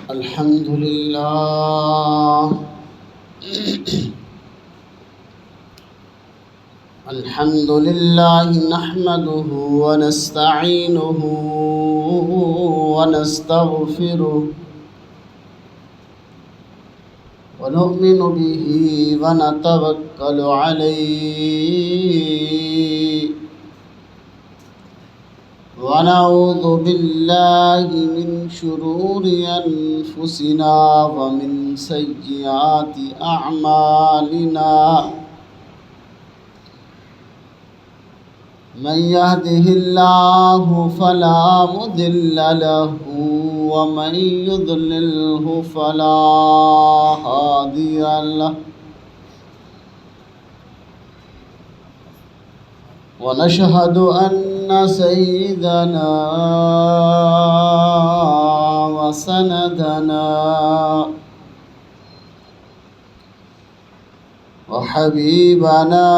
الحمد لله الحمد لله نحمده ونستعينه ونستغفره ونؤمن به ونتوكل عليه ونعوذ بالله من شرور أنفسنا ومن سيئات أعمالنا من يهده الله فلا مضل له ومن يضلله فلا هادي له ونشهد أن سيدنا وسندنا وحبيبنا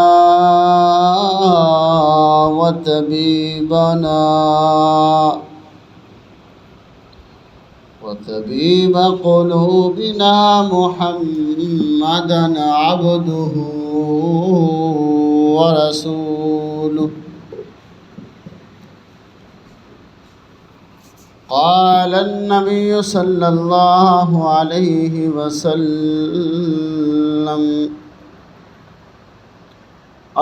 وطبيب قلوبنا محمدا عبده ورسوله قال النبي صلى الله عليه وسلم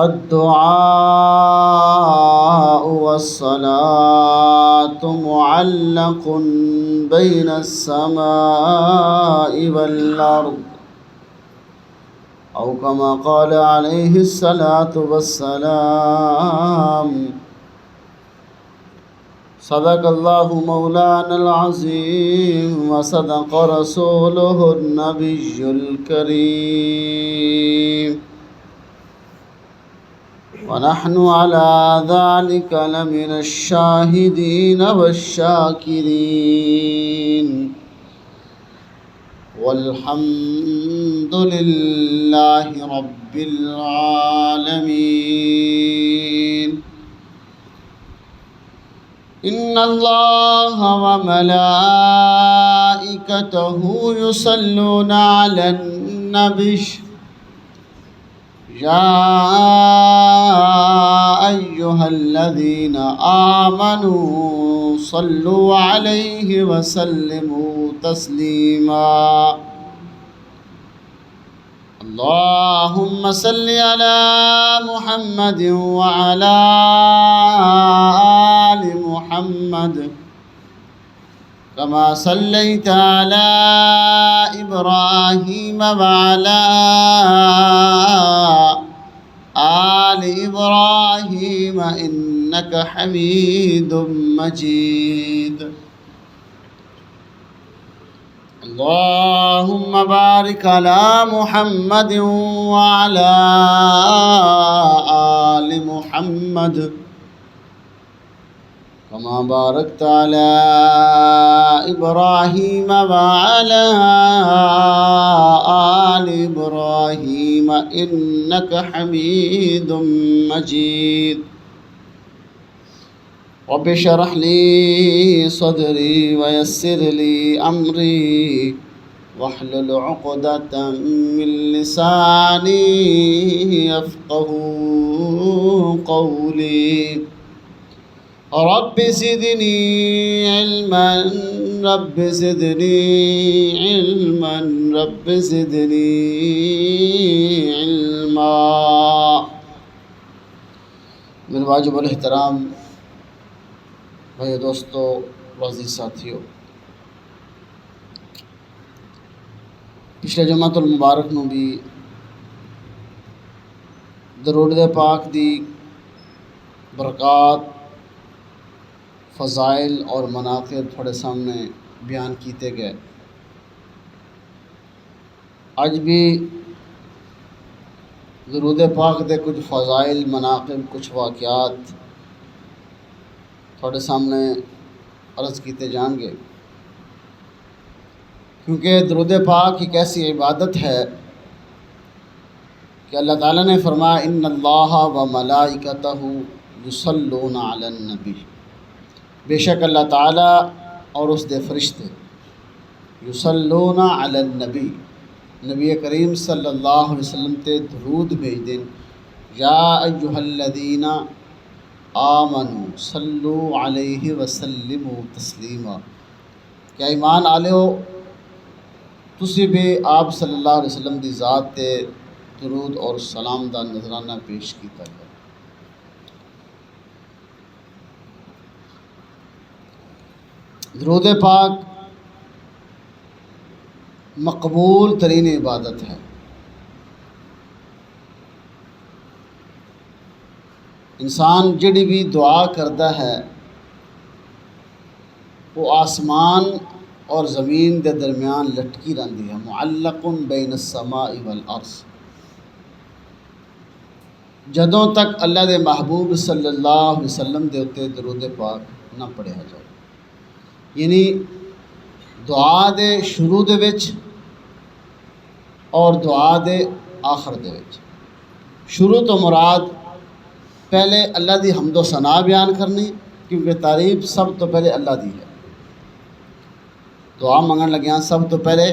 الدعاء والصلاة معلق بين السماء والأرض أو كما قال عليه الصلاة والسلام صدق الله مولانا العظيم وصدق رسوله النبي الكريم ونحن على ذلك لمن الشاهدين والشاكرين والحمد لله رب العالمين إن الله وملائكته يصلون على النبي يا أيها الذين آمنوا صلوا عليه وسلموا تسليما اللهم صل على محمد وعلى آل محمد كما صليت على إبراهيم وعلى آل إبراهيم إنك حميد مجيد اللهم بارك على محمد وعلى آل محمد كما باركت على إبراهيم وعلى آل إبراهيم إنك حميد مجيد رب اشرح لي صدري ويسر لي أمري واحلل عقدة من لساني يفقهوا قولي رب زدني علما رب زدني علما رب زدني علما میرے واجب الاحترام بھائی دوستو عزیز ساتھیو، پچھلے جمعۃ المبارک نو بھی درود پاک دی برکات، فضائل اور مناقب تھوڑے سامنے بیان کیتے گئے۔ اج بھی درود پاک دے کچھ فضائل، مناقب، کچھ واقعات تھوڑے سامنے عرض کیتے جان گے، کیونکہ درود پاک ایک ایسی عبادت ہے کہ اللہ تعالیٰ نے فرمایا ان اللہ و ملائکتہ یصلون علی النبی، بے شک اللہ تعالیٰ اور اس دے فرشتے یصلون علی النبی، نبی کریم صلی اللہ علیہ وسلم تے درود بھیج دیں، یا ایہا الذین آمنوا صلو علیہ وسلموا تسلیما، کیا ایمان آلیو تسی بھی آپ صلی اللہ علیہ وسلم دی ذات تے درود اور سلام دا نذرانہ پیش کیتا ہے۔ درود پاک مقبول ترین عبادت ہے۔ انسان جڑی بھی دعا کرتا ہے وہ آسمان اور زمین دے درمیان لٹکی رہندی ہے، معلق بین السماء والارض، جدوں تک اللہ دے محبوب صلی اللہ علیہ وسلم دے اتے درود پاک نہ پڑھیا جائے، یعنی دعا دے شروع دے وچ اور دعا دے آخر دے وچ۔ شروع تو مراد پہلے اللہ دی حمد و ثنا بیان کرنی، کیونکہ تعریف سب تو پہلے اللہ دی ہے، دعا منگن لگیاں سب تو پہلے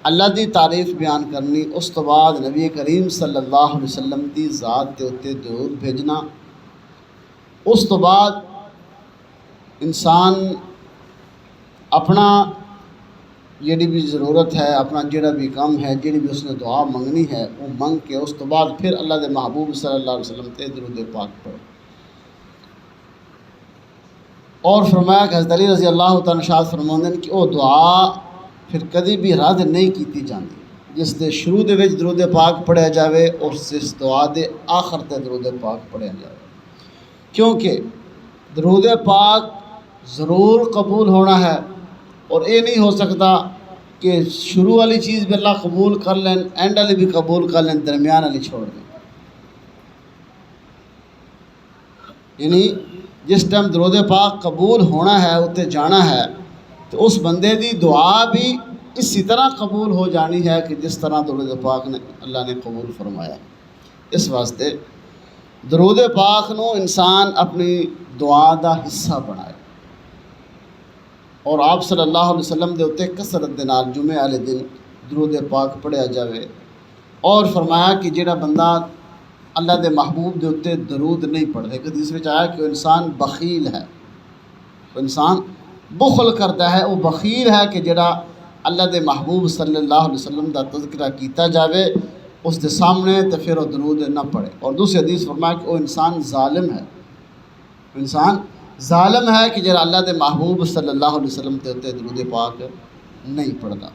اللہ دی تعریف بیان کرنی، اس تو بعد نبی کریم صلی اللہ علیہ وسلم دی ذات دے اتے درود بھیجنا، اس تو بعد انسان اپنا جڑی بھی ضرورت ہے، اپنا جڑا بھی کام ہے، جڑی بھی اس نے دعا منگنی ہے وہ منگ کے اس تو بعد پھر اللہ دے محبوب صلی اللہ علیہ وسلم تے درود پاک پڑھو۔ اور فرمایا کہ حضرت علی رضی اللہ تعالیٰ عنہ فرماندے کہ وہ دعا پھر کدی بھی رد نہیں کیتی جاندی جس دے شروع دے وچ درود پاک پڑھیا جاوے اور اس دعا دے آخر تے درود پاک پڑھیا جاوے، کیونکہ درود پاک ضرور قبول ہونا ہے، اور یہ نہیں ہو سکتا کہ شروع والی چیز بھی اللہ قبول کر لیں، اینڈ والی بھی قبول کر لیں، درمیان والی چھوڑ دیں۔ یعنی جس ٹائم درود پاک قبول ہونا ہے اتنے جانا ہے تو اس بندے دی دعا بھی اسی طرح قبول ہو جانی ہے کہ جس طرح درود پاک نے اللہ نے قبول فرمایا۔ اس واسطے درود پاک نو انسان اپنی دعا دا حصہ بنائے، اور آپ صلی اللہ علیہ وسلم دے اتے کثرت دے نال جمعے والے دن درود پاک پڑھیا جاوے۔ اور فرمایا کہ جڑا بندہ اللہ دے محبوب دے اتے درود نہیں پڑھتا، ایک حدیث میں آیا کہ وہ انسان بخیل ہے، وہ انسان بخل کرتا ہے، وہ بخیل ہے کہ جڑا اللہ دے محبوب صلی اللہ علیہ وسلم دا تذکرہ کیتا جاوے اس دے سامنے تو پھر وہ درود نہ پڑھے۔ اور دوسری حدیث فرمایا کہ وہ انسان ظالم ہے، انسان ظالم ہے کہ جڑا اللہ دے محبوب صلی اللہ علیہ وسلم تے اتے درود پاک نہیں پڑھتا۔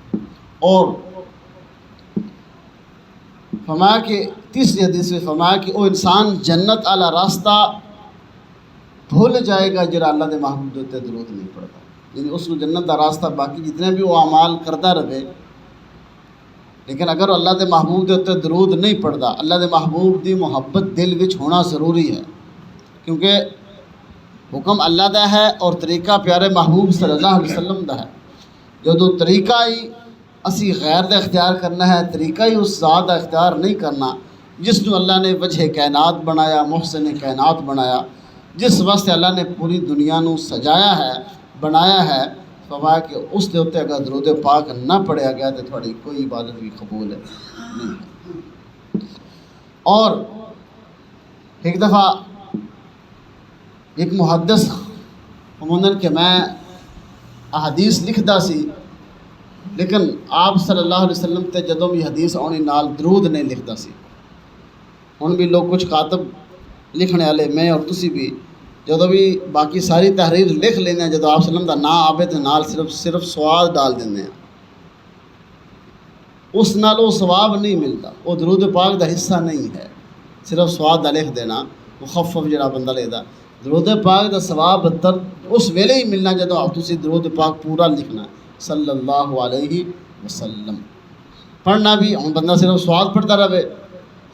اور فرمایا کہ تیسری حدیث میں فرمایا کہ وہ انسان جنت والا راستہ بھول جائے گا جڑا اللہ دے محبوب دے اتے درود نہیں پڑھتا، یعنی اس کو جنت دا راستہ باقی جتنے بھی وہ اعمال کرتا رہے، لیکن اگر اللہ دے محبوب دے اتے درود نہیں پڑھتا، اللہ دے محبوب دی محبت دل وچ ہونا ضروری ہے، کیونکہ حکم اللہ دا ہے اور طریقہ پیارے محبوب صلی اللہ علیہ وسلم دا ہے۔ جدو طریقہ ہی اسی غیر دا اختیار کرنا ہے، طریقہ ہی اس ذات دا اختیار نہیں کرنا جس نو اللہ نے وجہ کائنات بنایا، محسن کائنات بنایا، جس واسطے اللہ نے پوری دنیا نو سجایا ہے، بنایا ہے، فرمایا کہ اس دے اوتے اگر درود پاک نہ پڑھیا گیا تو تھوڑی کوئی عبادت بھی قبول نہیں۔ اور ایک دفعہ ایک محدث فرماندن کہ میں احادیث لکھدا سی لیکن آپ صلی اللہ علیہ وسلم تے جدوں بھی حدیث آنی نال درود نہیں لکھدا سی۔ ہن بھی لوگ کچھ کاتب لکھنے والے میں اور تسی بھی جدوں بھی باقی ساری تحریر لکھ لینے ہیں، جدوں آپ صلی اللہ علیہ وسلم دا نام آوے تے نال صرف سواد ڈال دیندے ہیں، اس نال وہ ثواب نہیں ملتا، وہ درود پاک دا حصہ نہیں ہے، صرف سواد دا لکھ دینا مخفف جڑا بندہ لکھدا۔ درود پاک دا ثواب اس ویلے ہی ملنا جدوں آپ تسی درود پاک پورا لکھنا صلی اللہ علیہ وسلم۔ پڑھنا بھی ہوں بندہ صرف سواد پڑھتا رہے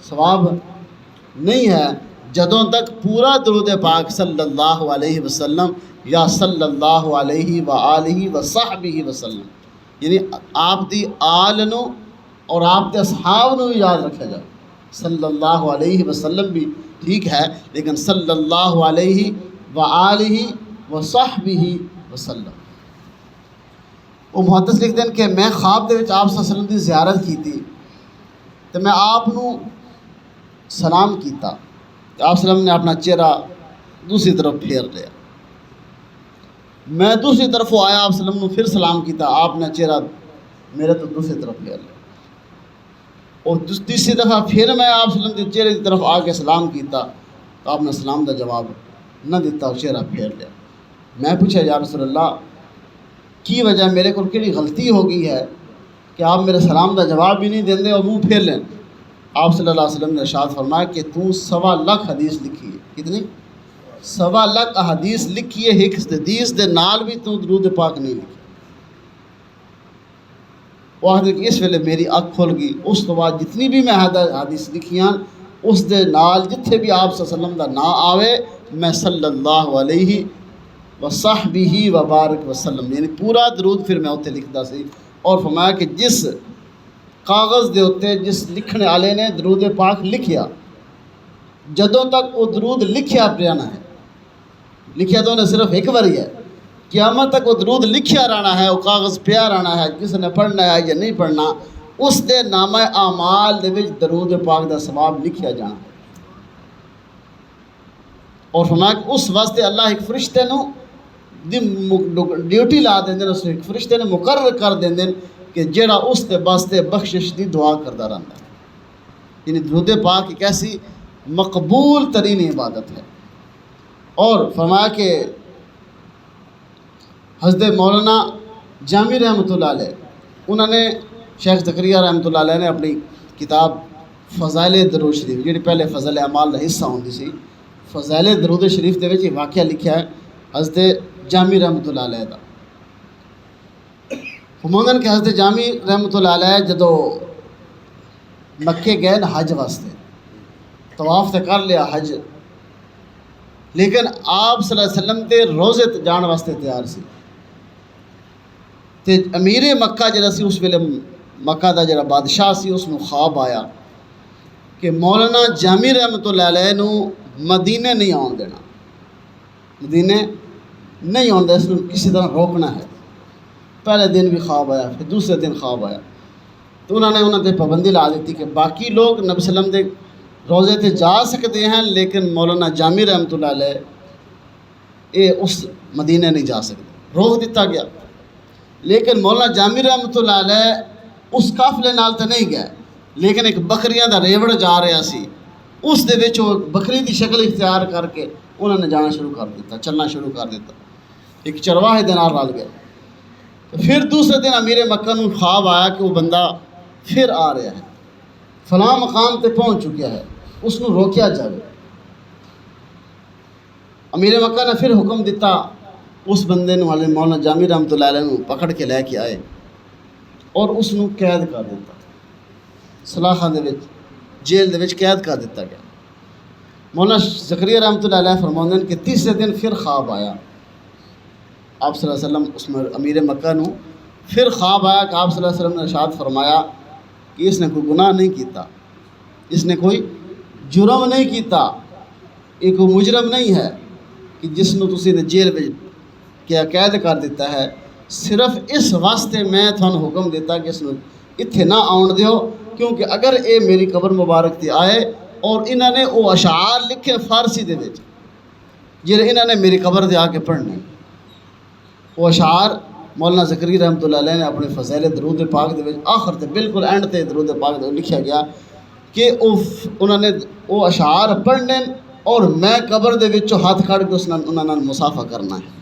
ثواب نہیں ہے، جدوں تک پورا درود پاک صلی اللہ علیہ وسلم یا صلی اللہ علیہ وآلہ وصحبہ وسلم، یعنی آپ دی آل نو اور آپ دے اصحاب نو یاد رکھا جائے۔ صلی اللہ علیہ وسلم بھی ٹھیک ہے لیکن صلی اللہ علیہ وآلہ وصحبہ وسلم۔ وہ محدث لکھتے ہیں کہ میں خواب دے وچ آپ صلی اللہ علیہ وسلم دی زیارت کی تھی تو میں آپ نو سلام کیتا، آپ صلی اللہ علیہ وسلم نے اپنا چہرہ دوسری طرف پھیر لیا، میں دوسری طرف آیا، آپ صلی اللہ علیہ وسلم نے پھر سلام کیتا، آپ نے چہرہ میرے تو دوسری طرف پھیر لیا، اور تیسری دفعہ پھر میں آپ صلی اللہ علیہ وسلم کے چہرے کی طرف آ کے سلام کیتا تو آپ نے سلام کا جواب نہ دیتا اور چہرہ پھیر لیا۔ میں پوچھا یا رسول اللہ کی وجہ میرے کو کیڑی غلطی ہو گئی ہے کہ آپ میرے سلام کا جواب بھی نہیں دیندے اور منہ پھیر لیں؟ آپ صلی اللہ علیہ وسلم نے ارشاد فرمایا کہ تو 1.25 لاکھ حدیث لکھی ہے۔ کتنی؟ 1.25 لاکھ احادیث لکھی ہے، ایک حدیث دے نال بھی تو درود پاک نہیں لکھی۔ وہ آخر کہ اس ویلے میری اکھ کھل گئی، اس تو بعد جتنی بھی میں حدیث لکھیاں اس دے نال جتھے بھی آپ صلی اللہ علیہ وسلم دا نا آوے میں صلی اللہ علیہ وصحبہ وبارک وسلم یعنی پورا درود پھر میں اتنے لکھدا سی۔ اور فرمایا کہ جس کاغذ دے اتنے جس لکھنے والے نے درود پاک لکھیا، جدوں تک وہ درود لکھیا پریانا ہے، لکھیا تو انہیں صرف ایک باری ہے، قیامت تک وہ درود لکھیا رہنا ہے، وہ کاغذ پیا رہنا ہے، کس نے پڑھنا ہے یا نہیں پڑھنا، اس دے نامہ اعمال دے وچ درود پاک دا ثواب لکھیا جانا ہے۔ اور فرمایا کہ اس واسطے اللہ ایک فرشتے نو ڈیوٹی لا دیں، اس ایک فرشتے نے مقرر کر دیں کہ جیڑا اس دے واسطے بخشش دی دعا کرتا رہتا ہے۔ یعنی درود پاک ایک ایسی مقبول ترین عبادت ہے۔ اور فرمایا کہ حضرت مولانا جامی رحمۃ اللہ علیہ انہوں نے شیخ زکریہ رحمۃ اللہ علیہ نے اپنی کتاب فضائل درود شریف جی پہلے فضل اعمال کا حصہ ہوتی سی، فضائل درود شریف دے وچ ایک واقعہ لکھا ہے حضرت جامی رحمۃ اللہ علیہ کا۔ فرماندن کہ حضرت جامی رحمۃ اللہ علیہ جدو مکے گئے نا حج واسطے، طواف تے کر لیا حج، لیکن آپ صلی اللہ علیہ وسلم تے روزے تے جان واسطے تیار سی تے امیر مکہ جڑا سی اس ویلے مکہ دا جڑا بادشاہ سی اس نو خواب آیا کہ مولانا جامی رحمۃ اللہ علیہ نو مدینے نہیں آن دینا، مدینے نہیں آن دینا، اس نو کسی طرح روکنا ہے۔ پہلے دن بھی خواب آیا، پھر دوسرے دن خواب آیا، تو انہوں نے پابندی لا دیتی کہ باقی لوگ نبی صلی اللہ علیہ وسلم دے روزے تے جا سکتے ہیں لیکن مولانا جامی رحمۃ اللہ علیہ یہ اس مدینے نہیں جا سکتے، روک دیتا گیا۔ لیکن مولانا جامی رحمۃ اللہ علیہ اس قافلے نال تے نہیں گئے، لیکن ایک بکریاں دا ریوڑ جا رہا سی، اس دے وچ وہ بکری دی شکل اختیار کر کے انہوں نے جانا شروع کر دیتا، چلنا شروع کر دیتا، ایک چرواہے دے نال رل گئے۔ پھر دوسرے دن امیر مکہ نو خواب آیا کہ وہ بندہ پھر آ رہا ہے، فلاں مقام تے پہنچ چکا ہے، اس نو روکیا جائے۔ امیر مکہ نے پھر حکم دیتا، اس بندے نو والے مولانا جامی رحمۃ اللہ علیہ نو پکڑ کے لے کے آئے اور اس نو قید کر دیتا، سلاخاں دے وچ جیل دے وچ قید کر دیتا گیا۔ مولانا زکریا رحمۃ اللہ علیہ فرماندے کہ تیسرے دن پھر خواب آیا آپ صلی اللہ علیہ وسلم اس میں امیر مکہ نو پھر خواب آیا کہ آپ صلی اللہ علیہ وسلم نے ارشاد فرمایا کہ اس نے کوئی گناہ نہیں کیتا، اس نے کوئی جرم نہیں کیتا، یہ کوئی مجرم نہیں ہے کہ جس نو تسی نے جیل میں کیا قید کر دیتا ہے، صرف اس واسطے میں تھانوں حکم دیتا کہ اس نو اتھے نہ آن دیو، کیونکہ اگر اے میری قبر مبارک تے آئے اور انہوں نے وہ اشعار لکھے فارسی دے وچ جڑے انہوں نے میری قبر دے آ کے پڑھنے، وہ اشعار مولانا زکریا رحمۃ اللہ علیہ نے اپنے فضائل درود پاک دے وچ آخر تے بالکل اینڈ تے درود پاک دے لکھیا گیا کہ انہوں نے وہ اشعار پڑھنے اور میں قبر دے وچوں ہاتھ کھڑ کے انہوں نے مصافحہ کرنا ہے،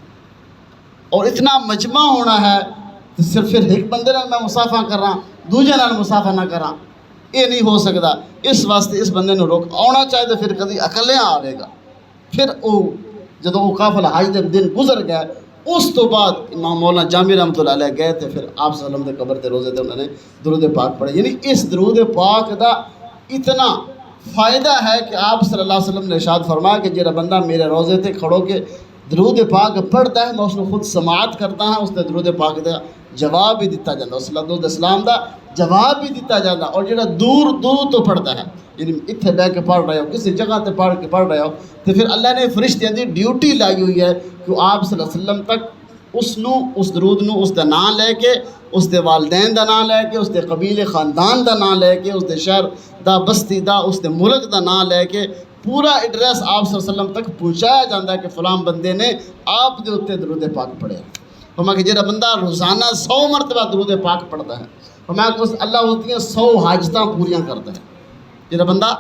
اور اتنا مجمع ہونا ہے تو صرف پھر ایک بندے نال میں مصافحہ کر رہا دوجے نال مصافحہ نہ کراں، یہ نہیں ہو سکتا۔ اس واسطے اس بندے نو روک آنا چاہیے، تو پھر کدی اکلے آئے گا۔ پھر وہ جدو وہ قافلہ حج دے دن گزر گئے، اس تو بعد امام مولانا جامی رحمۃ اللہ علیہ گئے تو پھر آپ صلی اللہ علیہ وسلم دے قبر تے روزے تے انہوں نے درود پاک پڑھے۔ یعنی اس درود پاک دا اتنا فائدہ ہے کہ آپ صلی اللہ علیہ وسلم نے ارشاد فرمایا کہ جڑا بندہ میرے روزے تے کھڑو کے درود پاک پڑھتا ہے میں اس کو خود سماعت کرتا ہوں، اس تے درود پاک دا جواب بھی دیتا جاتا، اس درود اسلام دا جواب بھی دیتا جاتا، اور جڑا دور دور تو پڑھتا ہے یعنی اتنے بہ کے پڑھ رہے ہو کسی جگہ تے پڑھ رہے ہو تو پھر اللہ نے فرشتیاں دی ڈیوٹی لائی ہوئی ہے کہ آپ صلی اللہ علیہ وسلم تک اس درود نو اس دا نام لے کے، اس دے والدین دا نام لے کے، اس دے قبیلے خاندان دا نام لے کے، اس دے شہر دا بستی دا، اس دے ملک دا نام لے کے پورا ایڈریس آپ صلی اللہ علیہ وسلم تک پہنچایا جاتا ہے کہ فلاں بندے نے آپ دے اتنے درود پاک پڑھے۔ فرمایا کہ جڑا بندہ روزانہ 100 مرتبہ درود پاک پڑھتا ہے، فرمایا کہ اللہ اس دیا 100 حاجتاں پوریاں کرتا ہے۔ جڑا بندہ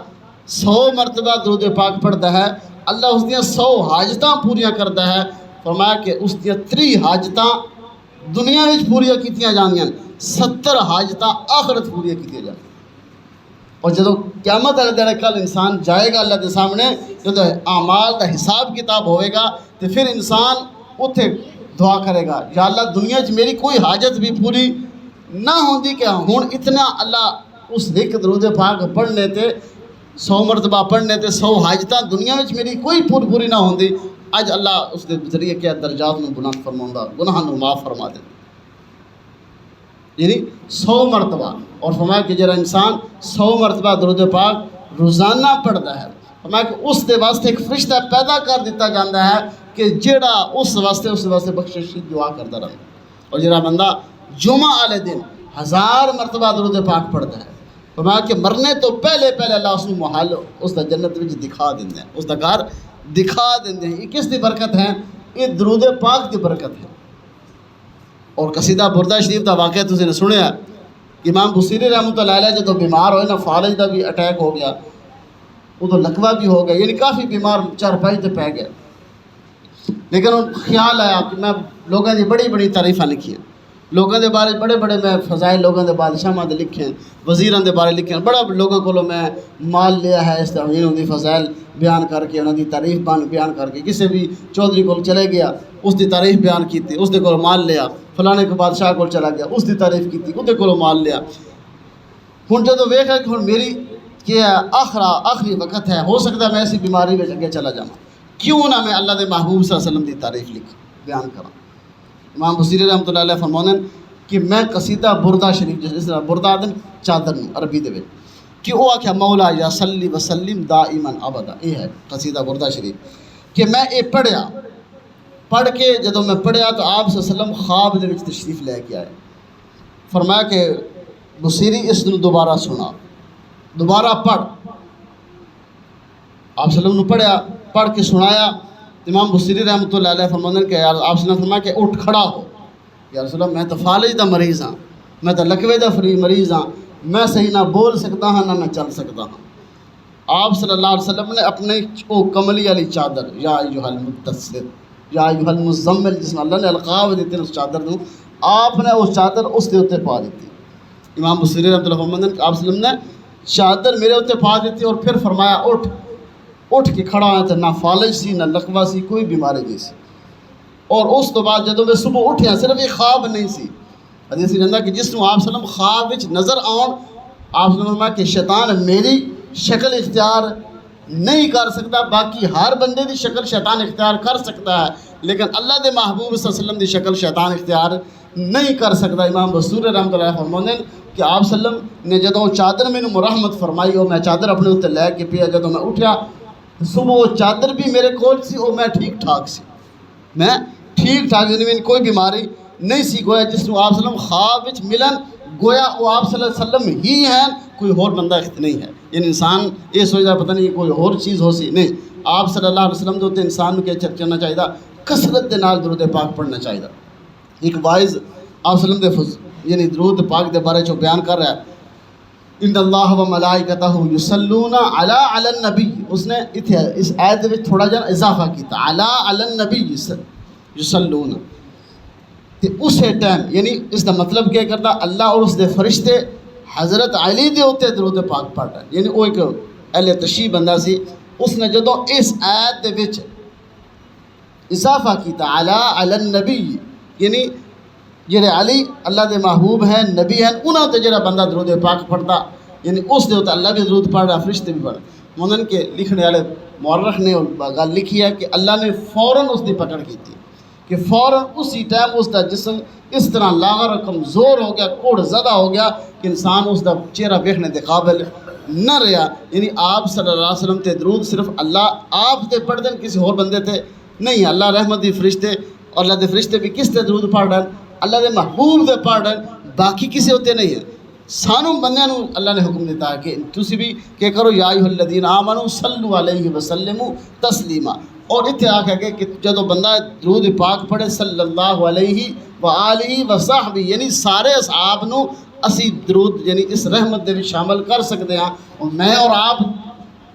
100 مرتبہ درود پاک پڑھتا ہے، اللہ اس دیا 100 حاجتاں پوریاں کرتا ہے۔ فرمایا کہ اس دیا 3 حاجتاں دنیا میں پوریاں کیتیاں جاندیاں، 70 حاجتاں آخرت پوریاں کیتیاں جاندیاں۔ اور جدو قیامت والے دن کل انسان جائے گا اللہ کے سامنے، جدو اعمال کا حساب کتاب ہوئے گا، تو پھر انسان اتنے دعا کرے گا، یا اللہ دنیا میری کوئی حاجت بھی پوری نہ ہوندی کہ ہوں اتنا اللہ اس ایک درود پاک پڑھنے تے 100 مرتبہ پڑھنے تے 100 حاجتاں دنیا میں میری کوئی پوری نہ ہوندی، اج اللہ اس دے ذریعے کیا درجات نو گناہ فرماؤں، گناہ نو معاف فرما دے، یعنی 100 مرتبہ۔ اور فرمایا کہ جڑا انسان 100 مرتبہ درود پاک روزانہ پڑھتا ہے، فرمایا کہ اس دے واسطے ایک فرشتہ پیدا کر دیتا جاتا ہے کہ جڑا اس واسطے بخشش کی دعا کرتا رہے۔ اور جڑا بندہ جمعہ والے دن 1000 مرتبہ درود پاک پڑھتا ہے، فرمایا کہ مرنے تو پہلے اللہ اس ਨੂੰ محل اس دا جنت ਵਿੱਚ دکھا دیندے ہیں، اس دا گھر دکھا دیندے ہیں۔ یہ کس دی برکت ہے؟ یہ درود پاک دی برکت ہے۔ اور قصیدہ بردہ شریف دا واقعہ تسی نے سنیا، امام بصیری رحمۃ اللہ علیہ جدو بیمار ہوئے نا، فالج دا بھی اٹیک ہو گیا، وہ تو لقوہ بھی ہو گیا، یعنی کافی بیمار چارپائی تے پہ گیا، لیکن ان خیال آیا کہ میں لوگوں دی بڑی تعریفاں لکھی ہیں، لوگوں دے بارے بڑے میں فضائل لوگوں دے بادشاہاں دے لکھے ہیں، وزیراں دے بارے لکھے ہیں، بڑا لوگوں کو میں مال لیا ہے اس طرح انہوں دی فضائل بیان کر کے، انہوں دی تعریف بیان کر کے، کسی بھی چودھری کو چلے گیا اس دی تعریف بیان کیتی، اس دے کو مال لیا، فلانے کو بادشاہ کو چلا گیا اس دی تعریف کیتی، اس دے کو مال لیا۔ ہن جدو ویکھا کہ ہن میری کیا آخری وقت ہے، ہو سکتا ہے میں ایسی بیماری میں اگے چلا جاؤں، کیوں نہ میں اللہ دے محبوب صلی اللہ علیہ وسلم دی تعریف لکھ بیان کراں۔ امام بصیری رحمۃ اللہ علیہ فرماتے ہیں کہ میں قصیدہ بردہ شریف، جس طرح بردہ آدم چادر عربی دے کہ وہ آکھیا مولا یا صلی وسلم دائما ابدا، یہ ہے قصیدہ بردہ شریف، کہ میں یہ پڑھ کے جدو میں پڑھیا تو آپ صلی اللہ علیہ وسلم خواب دے وچ تشریف لے کے آئے، فرمایا کہ بصیری اس نے دوبارہ سنا، دوبارہ پڑھ، آپ صلی اللہ علیہ وسلم نے پڑھ کے سنایا۔ امام بصیری رحمۃ اللہ علیہ فرماتے ہیں کہ یار آپ نے فرمایا کہ اٹھ کھڑا ہو، یا رسول اللہ میں تو فالج دا مریض ہاں، میں تو لقوے دا مریض ہاں، میں صحیح نہ بول سکتا ہاں نہ میں چل سکتا ہاں۔ آپ صلی اللہ علیہ وسلم نے اپنے او کملی والی چادر یا ایھا المدثر یا ایھا المزمل، جس میں اللہ نے القاب دیتے ہیں اس چادر کو، آپ نے وہ چادر اس کے اتنے پا دیتی۔ امام بصیری رحمۃ اللہ فرماتے ہیں کہ آپ صلی اللہ علیہ وسلم نے چادر میرے اتنے پا دیتی اور پھر فرمایا اٹھ کے کھڑا ہوا، تو نہ فالج سی نہ لقوہ سی، کوئی بیماری نہیں سی۔ اور اس تو بعد جدو میں صبح اٹھیا، صرف یہ خواب نہیں سی، حدیث رہندا کہ جس کو آپ صلی اللہ علیہ وسلم خواب وچ نظر آن، آپ صلی اللہ علیہ وسلم کہ شیطان میری شکل اختیار نہیں کر سکتا، باقی ہر بندے دی شکل شیطان اختیار کر سکتا ہے، لیکن اللہ دے محبوب صلی اللہ علیہ وسلم دی شکل شیطان اختیار نہیں کر سکتا۔ امام بصیری رحمۃ اللہ علیہ فرماتے ہیں کہ آپ صلی اللہ علیہ وسلم نے جدو چادر مینوں مرحمت فرمائی اور میں چادر اپنے اتنے لے کے پیا، جدو میں اٹھیا صبح وہ چادر بھی میرے کول سی اور میں ٹھیک ٹھاک سی، میں ٹھیک ٹھاک، یعنی میں کوئی بیماری نہیں سی۔ گویا جس کو آپ صلی اللہ علیہ وسلم خواب وچ ملن، گویا وہ آپ صلی اللہ علیہ وسلم ہی ہیں، کوئی اور بندہ نہیں ہے، یعنی انسان یہ سوچتا پتہ نہیں کوئی اور چیز ہو سی، نہیں، آپ صلی اللہ علیہ وسلم جو انسان کو چرچنا چاہیے، کثرت دے نال درود پاک پڑھنا چاہیے۔ ایک واعظ آپ صلی اللہ علیہ وسلم یعنی درود پاک دے بارے جو بیان کر رہا ہے، ان اللہ و ملائکتہ یصلون علی النبی، اس نے اس آیت میں تھوڑا جا اضافہ کیتا، علی النبی یصلون، تے اسے ٹائم یعنی اس کا مطلب کیا کرتا، اللہ اور اس دے فرشتے حضرت علی دے اتنے درود پاک پڑھ رہے، یعنی وہ ایک اہل تشریح بندہ سی، اس نے جدو اس آیت دے وچ اضافہ کیتا علی النبی، یعنی جڑے علی اللہ دے محبوب ہیں، نبی ہیں، انہوں تے جڑا بندہ درود پاک پڑھتا، یعنی اس دے اتنے اللہ بھی درود پڑھ رہا، فرشتے بھی پڑھ رہے۔ منن کے لکھنے والے مورخ نے گل لکھی ہے کہ اللہ نے فوراً اس دی پکڑ کی تھی، کہ فوراً اسی ٹائم اس دا جسم اس طرح لاغر کمزور ہو گیا، کوڑ زدہ ہو گیا کہ انسان اس دا چہرہ دیکھنے دے قابل نہ رہا۔ یعنی آپ صلی اللہ علیہ وسلم تے درود صرف اللہ آپ تے پڑھ دیں، کسی اور بندے تے نہیں، اللہ رحمت دی فرشتے اور اللہ دے فرشتے بھی کس تے درود پڑھ رہے ہیں؟ اللہ دے محبوب دے پڑھ رہے ہیں، باقی کسے ہوتے نہیں ہیں۔ سانوں بندیاں نوں اللہ نے حکم دیتا ہے کہ تسی بھی کہ کرو یا ایھا الذین آمنوا صلوا علیہ وسلموا تسلیما، اور اتنے آکھا کہ جدو بندہ درود پاک پڑھے صلی اللہ علیہ وآلہ وصحبہ، یعنی سارے اصحاب نو اسی درود یعنی اس رحمت دے بھی شامل کر سکتے ہیں، اور میں اور آپ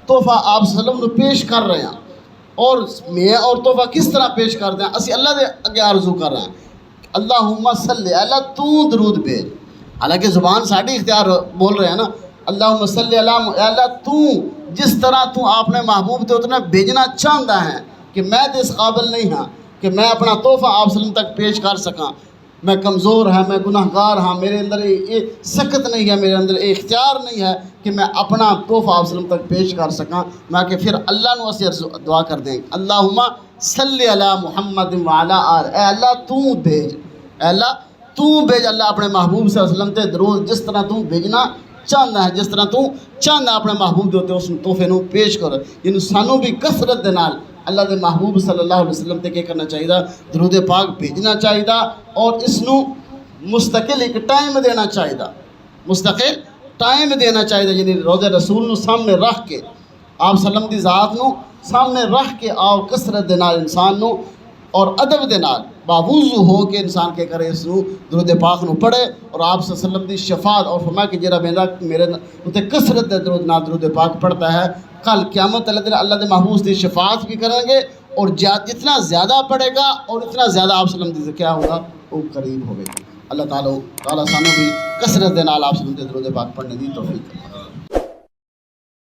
تحفہ آپ صلی اللہ علیہ وسلم نو پیش کر رہے ہیں، اور میں اور تحفہ کس طرح پیش کر دیں؟ اسی اللہ دے اگے آرزو کر رہے ہیں اللہم صلی، اللہ تو درود بھیج، حالانکہ زبان ساڑھی اختیار بول رہے ہیں نا، اللہم صلی اللہ تو جس طرح تو آپ نے محبوب تے اتنا بھیجنا چاہتا ہے کہ میں تو اس قابل نہیں ہاں کہ میں اپنا تحفہ آپ صلی اللہ علیہ وسلم تک پیش کر سکاں، میں کمزور ہاں، میں گناہ گار ہاں، میرے اندر یہ سخت نہیں ہے، میرے اندر یہ اختیار نہیں ہے کہ میں اپنا تحفہ آپ صلی اللہ علیہ وسلم تک پیش کر سکاں، میں کہ پھر اللہ نو اسی دعا کر دیں اللہم صلی علی محمد وعلی آل، اے اللہ تو بھیج، اے اللہ تو بھیج، اللہ اپنے محبوب صلی اللہ علیہ وسلم تے درود جس طرح تو بھیجنا چاہتا ہے، جس طرح تو چاہتا ہے اپنے محبوب دے ہوتے اس تحفے نو پیش کر، یعنی سانوں بھی کثرت دے نال اللہ دے محبوب صلی اللہ علیہ وسلم تے کیا کرنا چاہیے؟ درود پاک بھیجنا چاہیے، اور اس نو مستقل ایک ٹائم دینا چاہیے، مستقل ٹائم دینا چاہیے، یعنی روضہ رسول نو سامنے رکھ کے آپ صلی اللہ علیہ وسلم دی ذات نو سامنے رکھ کے آؤ کثرت دے نال انسان نو اور ادب دے نال باوضو ہو کے انسان کے کرے اس نو درود پاک نو پڑھے، اور آپ صلی اللہ علیہ وسلم دی شفاعت، اور فرمایا کہ جڑا بندہ میرے تے کثرت دے درود پاک پڑھتا ہے کل قیامت اللہ دے محبوب دی شفاعت بھی کریں گے، اور جتنا زیادہ پڑھے گا اور اتنا زیادہ آپ صلی اللہ علیہ وسلم دی کیا ہوگا وہ قریب ہوگی۔ اللہ تعالیٰ سانوں بھی کثرت دے نال آپ صلی اللہ علیہ وسلم دے درود پاک پڑھنے دی توفیق۔